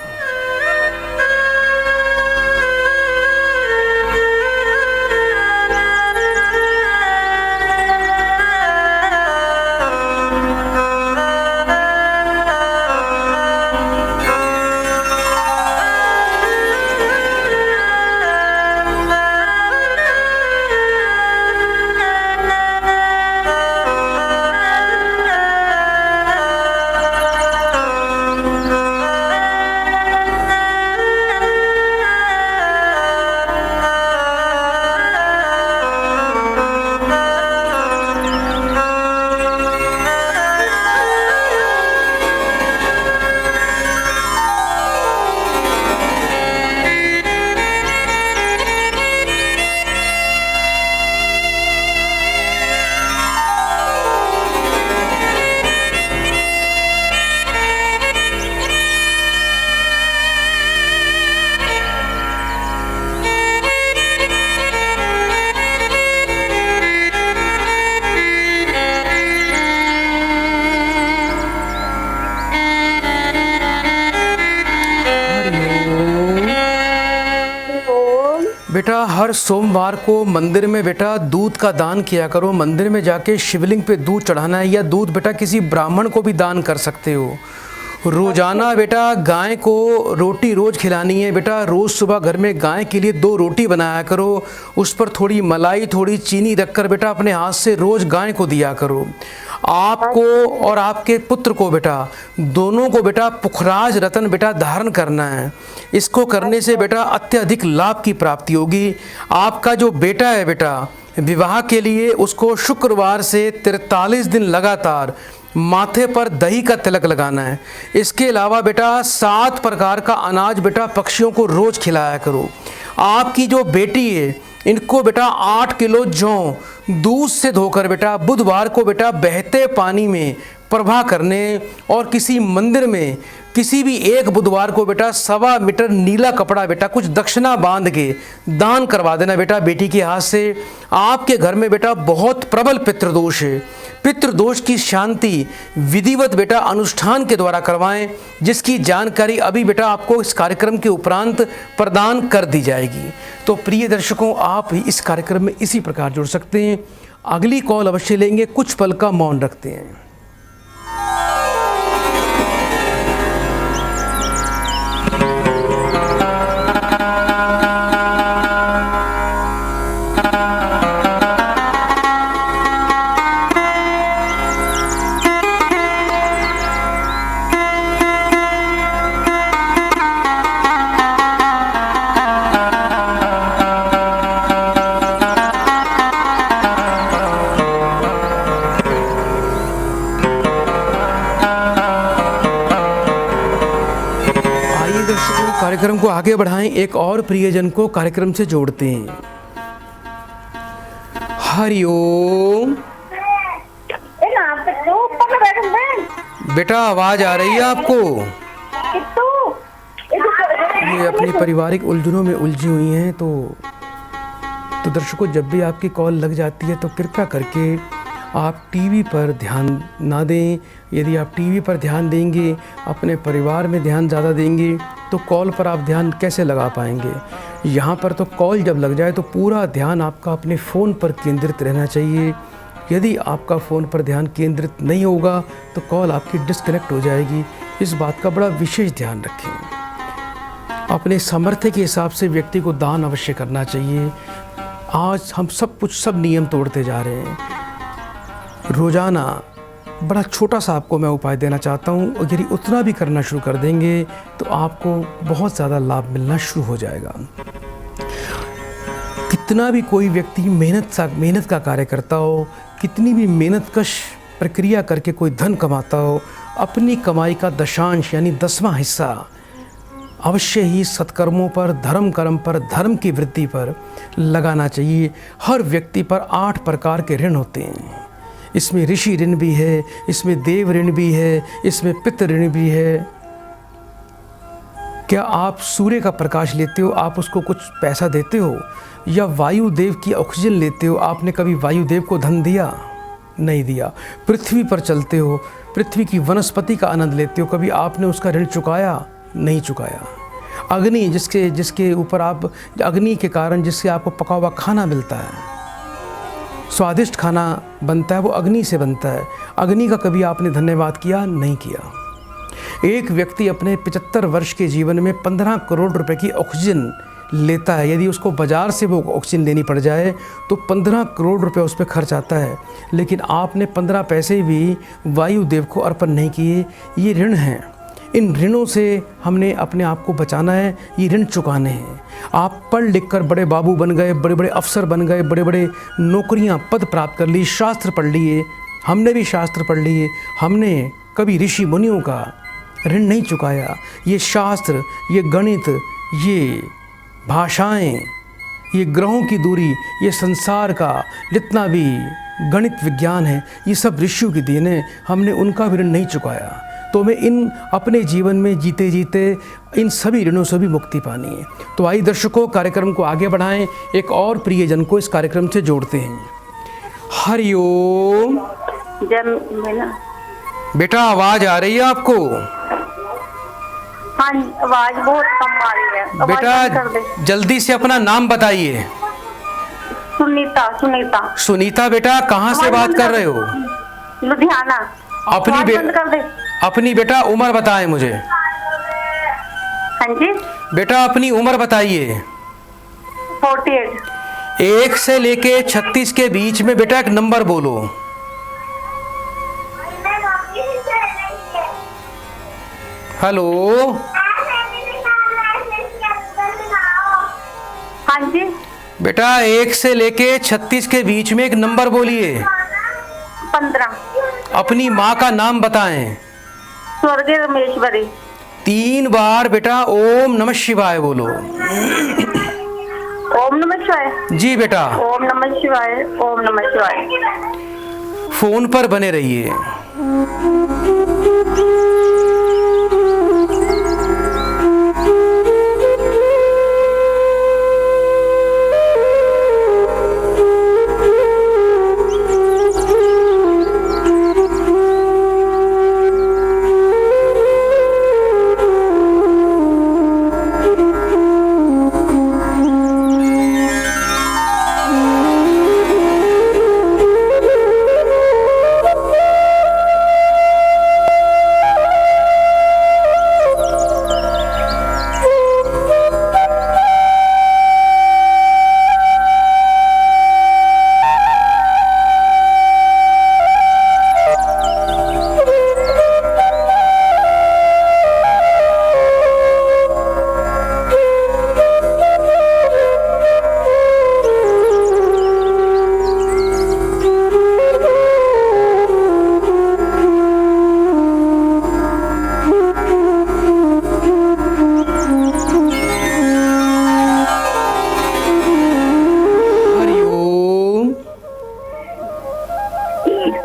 बेटा हर सोमवार को मंदिर में बेटा दूध का दान किया करो। मंदिर में जाके शिवलिंग पे दूध चढ़ाना है, या दूध बेटा किसी ब्राह्मण को भी दान कर सकते हो। रोजाना बेटा गाय को रोटी रोज खिलानी है बेटा। रोज सुबह घर में गाय के लिए 2 रोटी बनाया करो, उस पर थोड़ी मलाई थोड़ी चीनी रखकर बेटा अपने हाथ से रोज गाय को दिया करो। आपको और आपके पुत्र को बेटा दोनों को बेटा पुखराज रतन बेटा धारण करना है। इसको करने से बेटा अत्यधिक लाभ की प्राप्ति होगी। आपका जो बेटा है बेटा विवाह के लिए उसको शुक्रवार से 43 दिन लगातार माथे पर दही का तिलक लगाना है। इसके अलावा बेटा 7 प्रकार का अनाज बेटा पक्षियों को रोज खिलाया करो। आपकी जो बेटी है इनको बेटा 8 किलो जौ दूध से धोकर बेटा बुधवार को बेटा बहते पानी में प्रवाह करने, और किसी मंदिर में किसी भी एक बुधवार को बेटा 1.25 मीटर नीला कपड़ा बेटा कुछ दक्षिणा बांध के दान करवा देना बेटा बेटी के हाथ से। आपके घर में बेटा बहुत प्रबल पितृदोष है। पितृदोष की शांति विधिवत बेटा अनुष्ठान के द्वारा करवाएं, जिसकी जानकारी अभी बेटा आपको इस कार्यक्रम के उपरांत प्रदान कर दी जाएगी। तो प्रिय दर्शकों, आप भी इस कार्यक्रम में इसी प्रकार जुड़ सकते हैं। अगली कॉल अवश्य लेंगे, कुछ पल का मौन रखते हैं। कार्यक्रम को आगे बढ़ाएं, एक और प्रियजन को कार्यक्रम से जोड़ते हैं। हरिओम। बेटा आवाज आ रही है आपको? ये अपनी पारिवारिक उलझनों में उलझी हुई हैं, तो दर्शकों जब भी आपकी कॉल लग जाती है तो कृपया करके आप टीवी पर ध्यान ना दें। यदि आप टीवी पर ध्यान देंगे, अपने परिवार में ध्यान ज़्यादा देंगे, तो कॉल पर आप ध्यान कैसे लगा पाएंगे। यहाँ पर तो कॉल जब लग जाए तो पूरा ध्यान आपका अपने फ़ोन पर केंद्रित रहना चाहिए। यदि आपका फ़ोन पर ध्यान केंद्रित नहीं होगा तो कॉल आपकी डिस्कनेक्ट हो जाएगी। इस बात का बड़ा विशेष ध्यान रखें। अपने सामर्थ्य के हिसाब से व्यक्ति को दान अवश्य करना चाहिए। आज हम सब नियम तोड़ते जा रहे हैं। रोज़ाना बड़ा छोटा सा आपको मैं उपाय देना चाहता हूँ, और यदि उतना भी करना शुरू कर देंगे तो आपको बहुत ज़्यादा लाभ मिलना शुरू हो जाएगा। कितना भी कोई व्यक्ति मेहनत का कार्य करता हो, कितनी भी मेहनतकश प्रक्रिया करके कोई धन कमाता हो, अपनी कमाई का दशांश यानी 10वां हिस्सा अवश्य ही सत्कर्मों पर, धर्म कर्म पर, धर्म की वृद्धि पर लगाना चाहिए। हर व्यक्ति पर 8 प्रकार के ऋण होते हैं। इसमें ऋषि ऋण भी है, इसमें देव ऋण भी है, इसमें पितृ ऋण भी है। क्या आप सूर्य का प्रकाश लेते हो, आप उसको कुछ पैसा देते हो? या वायुदेव की ऑक्सीजन लेते हो, आपने कभी वायुदेव को धन दिया? नहीं दिया। पृथ्वी पर चलते हो, पृथ्वी की वनस्पति का आनंद लेते हो, कभी आपने उसका ऋण चुकाया? नहीं चुकाया। अग्नि जिसके ऊपर आप, अग्नि के कारण जिससे आपको पका हुआ खाना मिलता है, स्वादिष्ट खाना बनता है, वो अग्नि से बनता है। अग्नि का कभी आपने धन्यवाद किया? नहीं किया। एक व्यक्ति अपने 75 वर्ष के जीवन में 15 करोड़ रुपए की ऑक्सीजन लेता है। यदि उसको बाज़ार से वो ऑक्सीजन लेनी पड़ जाए तो 15 करोड़ रुपए उस पर खर्च आता है, लेकिन आपने 15 पैसे भी वायुदेव को अर्पण नहीं किए। ये ऋण हैं। इन ऋणों से हमने अपने आप को बचाना है, ये ऋण चुकाने हैं। आप पढ़ लिख कर बड़े बाबू बन गए, बड़े बड़े अफसर बन गए, बड़े बड़े नौकरियां पद प्राप्त कर ली, शास्त्र पढ़ लिए, हमने भी शास्त्र पढ़ लिए, हमने कभी ऋषि मुनियों का ऋण नहीं चुकाया। ये शास्त्र, ये गणित, ये भाषाएं, ये ग्रहों की दूरी, ये संसार का जितना भी गणित विज्ञान है, ये सब ऋषियों की देन है। हमने उनका भी ऋण नहीं चुकाया। तो हमें इन अपने जीवन में जीते जीते इन सभी ऋणों से भी मुक्ति पानी है। तो आइए दर्शकों, कार्यक्रम को आगे बढ़ाएं, एक और प्रियजन को इस कार्यक्रम से जोड़ते हैं। हरिओम। बेटा आवाज़ आ रही है आपको? हाँ, आवाज बहुत कम आ रही है। बेटा जल्दी से अपना नाम बताइए। सुनीता। सुनीता बेटा, कहाँ से बात कर रहे हो? लुधियाना। अपनी बेटा उम्र बताएं मुझे। हाँ जी बेटा, अपनी उम्र बताइए। 48। 1 से लेके 36 के बीच में बेटा एक नंबर बोलो। हेलो। हाँ जी बेटा, 1 से लेके 36 के बीच में एक नंबर बोलिए। 15। अपनी माँ का नाम बताएं। स्वर्गीय रमेश्वरी। 3 बार बेटा ओम नमः शिवाय बोलो। ओम नमः शिवाय। जी बेटा। ओम नमः शिवाय। ओम नमः शिवाय। फोन पर बने रहिए।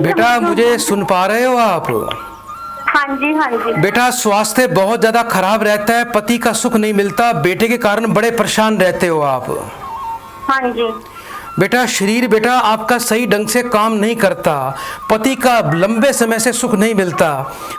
बेटा मुझे सुन पा रहे हो आप? हाँ जी। बेटा, स्वास्थ्य बहुत ज़्यादा खराब रहता है, पति का सुख नहीं मिलता, बेटे के कारण बड़े परेशान रहते हो आप। हाँ जी। बेटा शरीर बेटा आपका सही ढंग से काम नहीं करता, पति का लंबे समय से सुख नहीं मिलता,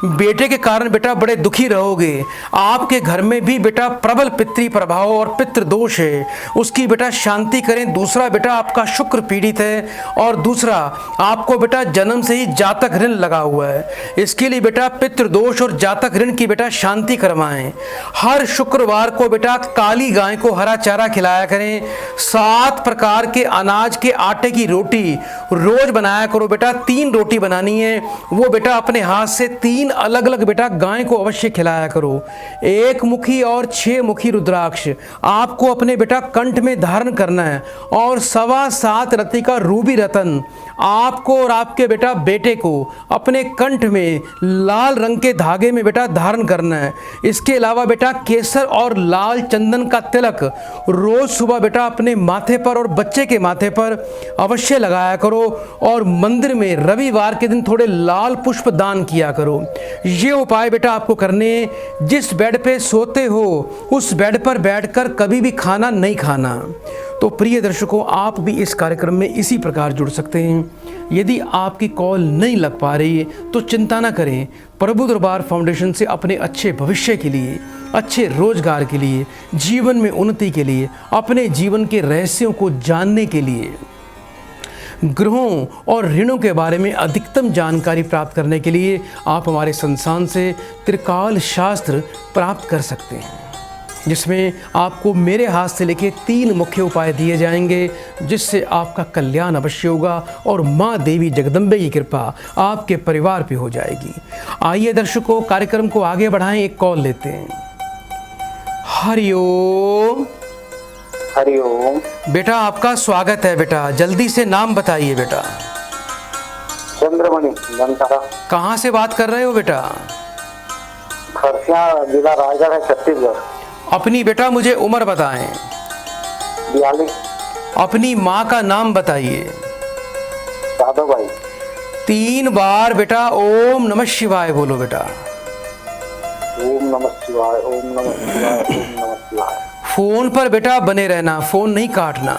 बेटे के कारण बेटा बड़े दुखी रहोगे। आपके घर में भी बेटा प्रबल पितृ प्रभाव और पितृ दोष है, उसकी बेटा शांति करें। दूसरा बेटा आपका शुक्र पीड़ित है, और दूसरा आपको बेटा जन्म से ही जातक ऋण लगा हुआ है, इसके लिए बेटा पितृ दोष और जातक ऋण की बेटा शांति करवाएं। हर शुक्रवार को बेटा काली गाय को हरा चारा खिलाया करें। 7 प्रकार के अनाज के आटे की रोटी रोज बनाया करो बेटा। 3 रोटी बनानी है, वो बेटा अपने हाथ से 3 अलग अलग बेटा गाय को अवश्य खिलाया करो। 1 मुखी और 6 मुखी रुद्राक्ष आपको अपने बेटा कंठ में धारण करना है, और 7.25 रत्ती का रूबी रतन आपको और आपके बेटा बेटे को अपने कंठ में लाल रंग के धागे में बेटा धारण करना है। इसके अलावा बेटा केसर और लाल चंदन का तिलक रोज सुबह बेटा अपने माथे पर और बच्चे के माथे पर अवश्य लगाया करो, और मंदिर में रविवार के दिन थोड़े लाल पुष्प दान किया करो। ये उपाय बेटा आपको करने, जिस बेड पे सोते हो उस बेड पर बैठकर कभी भी खाना नहीं खाना। तो प्रिय दर्शकों, आप भी इस कार्यक्रम में इसी प्रकार जुड़ सकते हैं। यदि आपकी कॉल नहीं लग पा रही है तो चिंता ना करें, प्रभु दरबार फाउंडेशन से अपने अच्छे भविष्य के लिए, अच्छे रोजगार के लिए, जीवन में उन्नति के लिए, अपने जीवन के रहस्यों को जानने के लिए, ग्रहों और ऋणों के बारे में अधिकतम जानकारी प्राप्त करने के लिए आप हमारे संस्थान से त्रिकाल शास्त्र प्राप्त कर सकते हैं, जिसमें आपको मेरे हाथ से लेके 3 मुख्य उपाय दिए जाएंगे, जिससे आपका कल्याण अवश्य होगा और माँ देवी जगदम्बे की कृपा आपके परिवार पे हो जाएगी। आइए दर्शकों, कार्यक्रम को आगे बढ़ाएं, एक कॉल लेते हैं। हरिओम। हरिओम। बेटा आपका स्वागत है बेटा, जल्दी से नाम बताइए बेटा। चंद्रमणि बनतारा। कहाँ से बात कर रहे हो बेटा? खरसिया जिला रायगढ़ है, छत्तीसगढ़। अपनी बेटा मुझे उम्र बताएं। 42। अपनी माँ का नाम बताइए। साधो भाई। 3 बार बेटा ओम नमः शिवाय बोलो बेटा। ओम नमः शिवाय, ओम नमः शिवाय, ओम नमः शिवाय। फोन पर बेटा बने रहना, फोन नहीं काटना।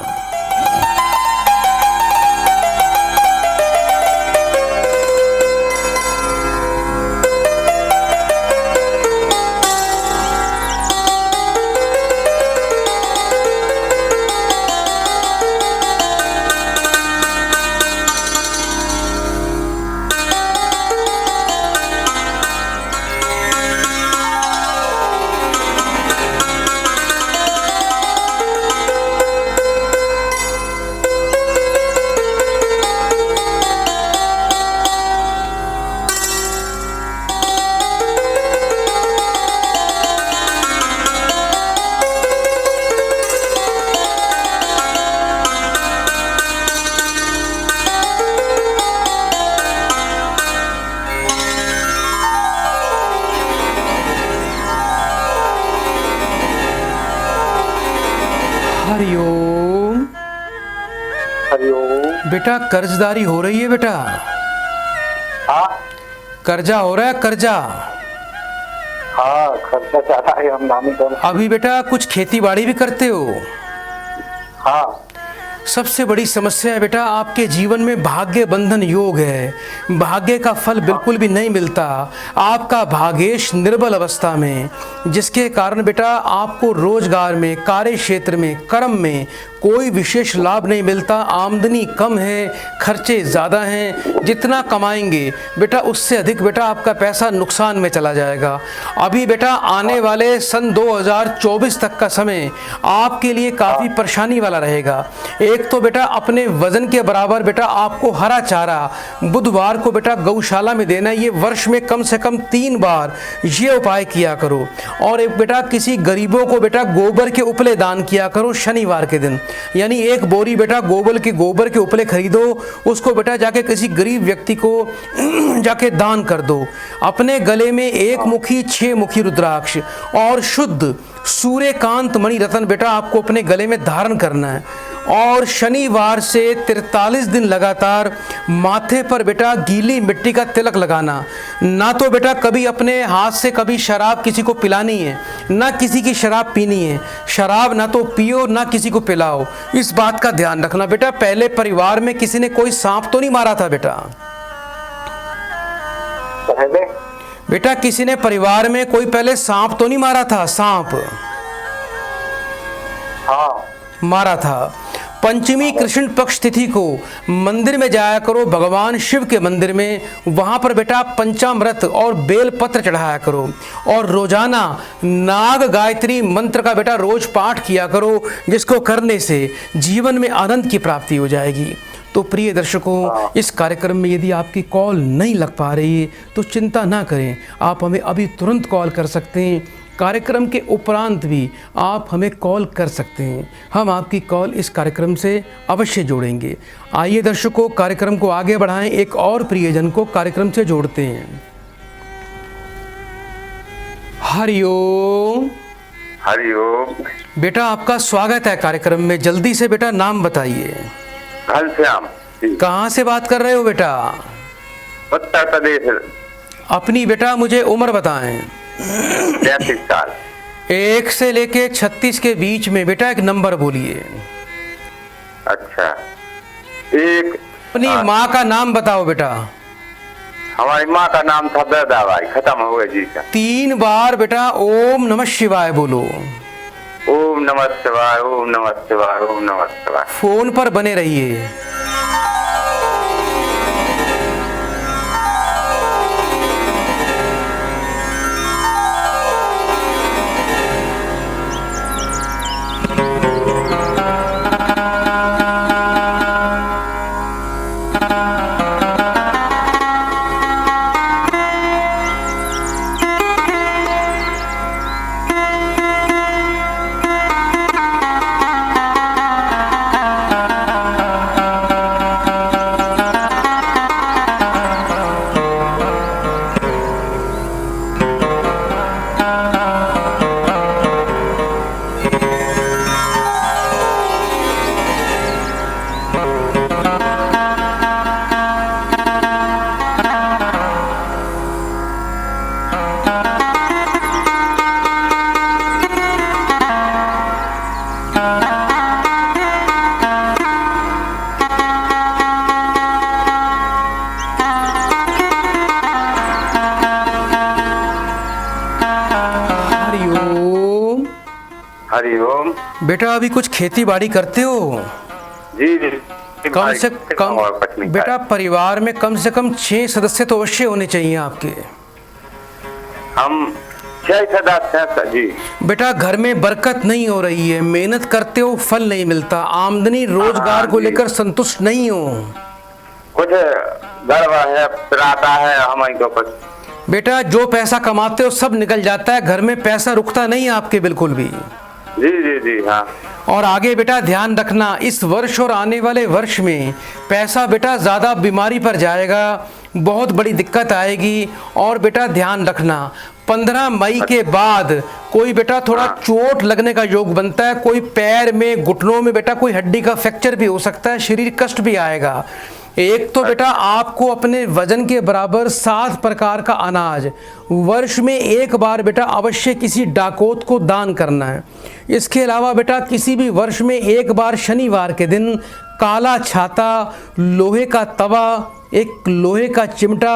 हरिओम। हरिओम। बेटा कर्जदारी हो रही है बेटा? हाँ। कर्जा हो रहा है, कर्जा? हाँ, खर्चा ज्यादा है, हम नामी कम। अभी बेटा कुछ खेती बाड़ी भी करते हो? हाँ। सबसे बड़ी समस्या है बेटा, आपके जीवन में भाग्य बंधन योग है, भाग्य का फल बिल्कुल भी नहीं मिलता, आपका भाग्येश निर्बल अवस्था में, जिसके कारण बेटा आपको रोजगार में, कार्य क्षेत्र में, कर्म में कोई विशेष लाभ नहीं मिलता, आमदनी कम है, खर्चे ज़्यादा हैं, जितना कमाएंगे बेटा उससे अधिक बेटा आपका पैसा नुकसान में चला जाएगा। अभी बेटा आने वाले सन 2024 तक का समय आपके लिए काफ़ी परेशानी वाला रहेगा। एक तो बेटा अपने वजन के बराबर बेटा आपको हरा चारा बुधवार को बेटा गौशाला में देना, ये वर्ष में कम से कम 3 बार ये उपाय किया करो। और एक बेटा किसी गरीबों को बेटा गोबर के उपले दान किया करो शनिवार के दिन, यानी 1 बोरी बेटा गोबर के उपले खरीदो, उसको बेटा जाके किसी गरीब व्यक्ति को जाके दान कर दो। अपने गले में 1 मुखी 6 मुखी रुद्राक्ष और शुद्ध सूर्यकांत मणि रतन बेटा आपको अपने गले में धारण करना है। और शनिवार से 43 दिन लगातार माथे पर बेटा गीली मिट्टी का तिलक लगाना। ना तो बेटा कभी अपने हाथ से कभी शराब किसी को पिलानी है, ना किसी की शराब पीनी है। शराब ना तो पियो ना किसी को पिलाओ, इस बात का ध्यान रखना बेटा। पहले परिवार में किसी ने कोई सांप तो नहीं मारा था बेटा? पहले बेटा किसी ने परिवार में कोई पहले सांप तो नहीं मारा था? सांप हाँ मारा था। पंचमी कृष्ण पक्ष तिथि को मंदिर में जाया करो, भगवान शिव के मंदिर में। वहां पर बेटा पंचामृत और बेल पत्र चढ़ाया करो और रोजाना नाग गायत्री मंत्र का बेटा रोज पाठ किया करो, जिसको करने से जीवन में आनंद की प्राप्ति हो जाएगी। तो प्रिय दर्शकों, इस कार्यक्रम में यदि आपकी कॉल नहीं लग पा रही है तो चिंता ना करें, आप हमें अभी तुरंत कॉल कर सकते हैं। कार्यक्रम के उपरांत भी आप हमें कॉल कर सकते हैं, हम आपकी कॉल इस कार्यक्रम से अवश्य जोड़ेंगे। आइए दर्शकों, कार्यक्रम को आगे बढ़ाएं, एक और प्रियजन को कार्यक्रम से जोड़ते हैं। हरिओम। हरिओम। बेटा आपका स्वागत है कार्यक्रम में। जल्दी से बेटा नाम बताइए। घनश्याम। कहाँ से बात कर रहे हो बेटा? उत्तर प्रदेश। अपनी बेटा मुझे उम्र बताएं। 33 साल। 1 से लेके 36 के बीच में बेटा एक नंबर बोलिए। अच्छा, एक। अपनी माँ का नाम बताओ बेटा। हमारी माँ का नाम था बेदाबाई, खत्म हो गया जी का। 3 बार बेटा ओम नमः शिवाय बोलो। ओम नमः शिवाय, ओम नमः शिवाय, ओम नमः शिवाय। फोन पर बने रहिए। हरिओम। बेटा अभी कुछ खेती बाड़ी करते हो? जी जी। कम से कम बेटा परिवार में कम से कम 6 सदस्य तो अवश्य होने चाहिए आपके। हम 6 सदस्य हैं जी। बेटा घर में बरकत नहीं हो रही है, मेहनत करते हो फल नहीं मिलता, आमदनी रोजगार को लेकर संतुष्ट नहीं हो। कुछ गड़बड़ है, पिराता है हमारी को कुछ। बेटा जो पैसा कमाते हो सब निकल जाता है, घर में पैसा रुकता नहीं है आपके बिल्कुल भी। जी जी जी हाँ। और आगे बेटा ध्यान रखना, इस वर्ष और आने वाले वर्ष में पैसा बेटा ज़्यादा बीमारी पर जाएगा, बहुत बड़ी दिक्कत आएगी। और बेटा ध्यान रखना 15 मई के बाद कोई बेटा थोड़ा चोट लगने का योग बनता है, कोई पैर में घुटनों में बेटा कोई हड्डी का फ्रैक्चर भी हो सकता है, शरीर कष्ट भी आएगा। एक तो बेटा आपको अपने वजन के बराबर 7 प्रकार का अनाज वर्ष में एक बार बेटा अवश्य किसी डाकोत को दान करना है। इसके अलावा बेटा किसी भी वर्ष में एक बार शनिवार के दिन काला छाता, लोहे का तवा, एक लोहे का चिमटा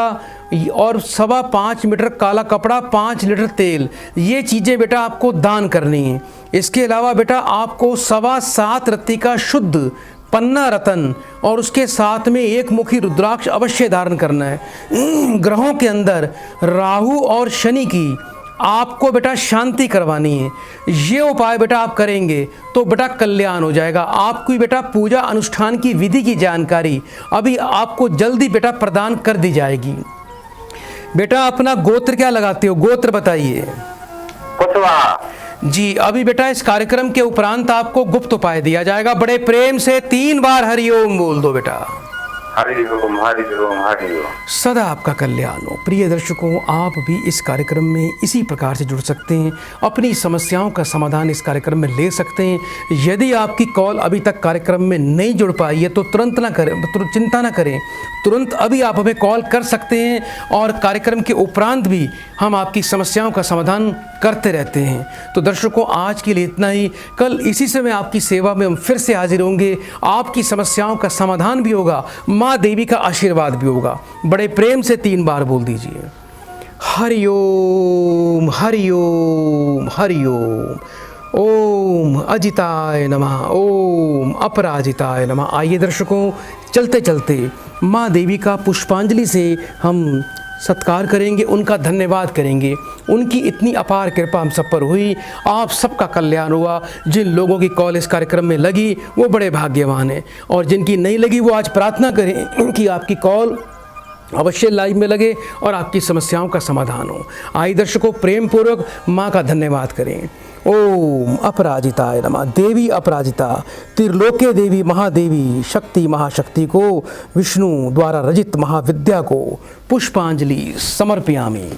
और 5.25 मीटर काला कपड़ा, 5 लीटर तेल, ये चीज़ें बेटा आपको दान करनी है। इसके अलावा बेटा आपको 7.25 रत्ती का शुद्ध पन्ना रतन और उसके साथ में 1 मुखी रुद्राक्ष अवश्य धारण करना है। ग्रहों के अंदर राहु और शनि की आपको बेटा शांति करवानी है। ये उपाय बेटा आप करेंगे तो बेटा कल्याण हो जाएगा। आपकी बेटा पूजा अनुष्ठान की विधि की जानकारी अभी आपको जल्दी बेटा प्रदान कर दी जाएगी। बेटा अपना गोत्र क्या लगाते हो, गोत्र बताइए। कुशवाहा जी। अभी बेटा इस कार्यक्रम के उपरांत आपको गुप्त उपाय दिया जाएगा। बड़े प्रेम से 3 बार हरिओम बोल दो बेटा। हरि ओम हरि ओम हरि ओम। सदा आपका कल्याण हो। प्रिय दर्शकों, आप भी इस कार्यक्रम में इसी प्रकार से जुड़ सकते हैं, अपनी समस्याओं का समाधान इस कार्यक्रम में ले सकते हैं। यदि आपकी कॉल अभी तक कार्यक्रम में नहीं जुड़ पाई है तो तुरंत ना करें, चिंता ना करें, तुरंत अभी आप हमें कॉल कर सकते हैं और कार्यक्रम के उपरांत भी हम आपकी समस्याओं का समाधान करते रहते हैं। तो दर्शकों, आज के लिए इतना ही। कल इसी समय आपकी सेवा में हम फिर से हाजिर होंगे। आपकी समस्याओं का समाधान भी होगा, माँ देवी का आशीर्वाद भी होगा। बड़े प्रेम से 3 बार बोल दीजिए, हरि ओम हरि ओम हरि ओम। ओम अजिताय नमः, ओम अपराजिताय नमः। आइए दर्शकों, चलते चलते माँ देवी का पुष्पांजलि से हम सत्कार करेंगे, उनका धन्यवाद करेंगे। उनकी इतनी अपार कृपा हम सब पर हुई, आप सबका कल्याण हुआ। जिन लोगों की कॉल इस कार्यक्रम में लगी वो बड़े भाग्यवान हैं, और जिनकी नहीं लगी वो आज प्रार्थना करें कि आपकी कॉल अवश्य लाइव में लगे और आपकी समस्याओं का समाधान हो। आइए दर्शकों, प्रेम पूर्वक माँ का धन्यवाद करें। ओम अपराजिताय नमः। देवी अपराजिता, त्रिलोके देवी महादेवी, शक्ति महाशक्ति को, विष्णु द्वारा रचित महाविद्या को पुष्पांजलि समर्पयामि।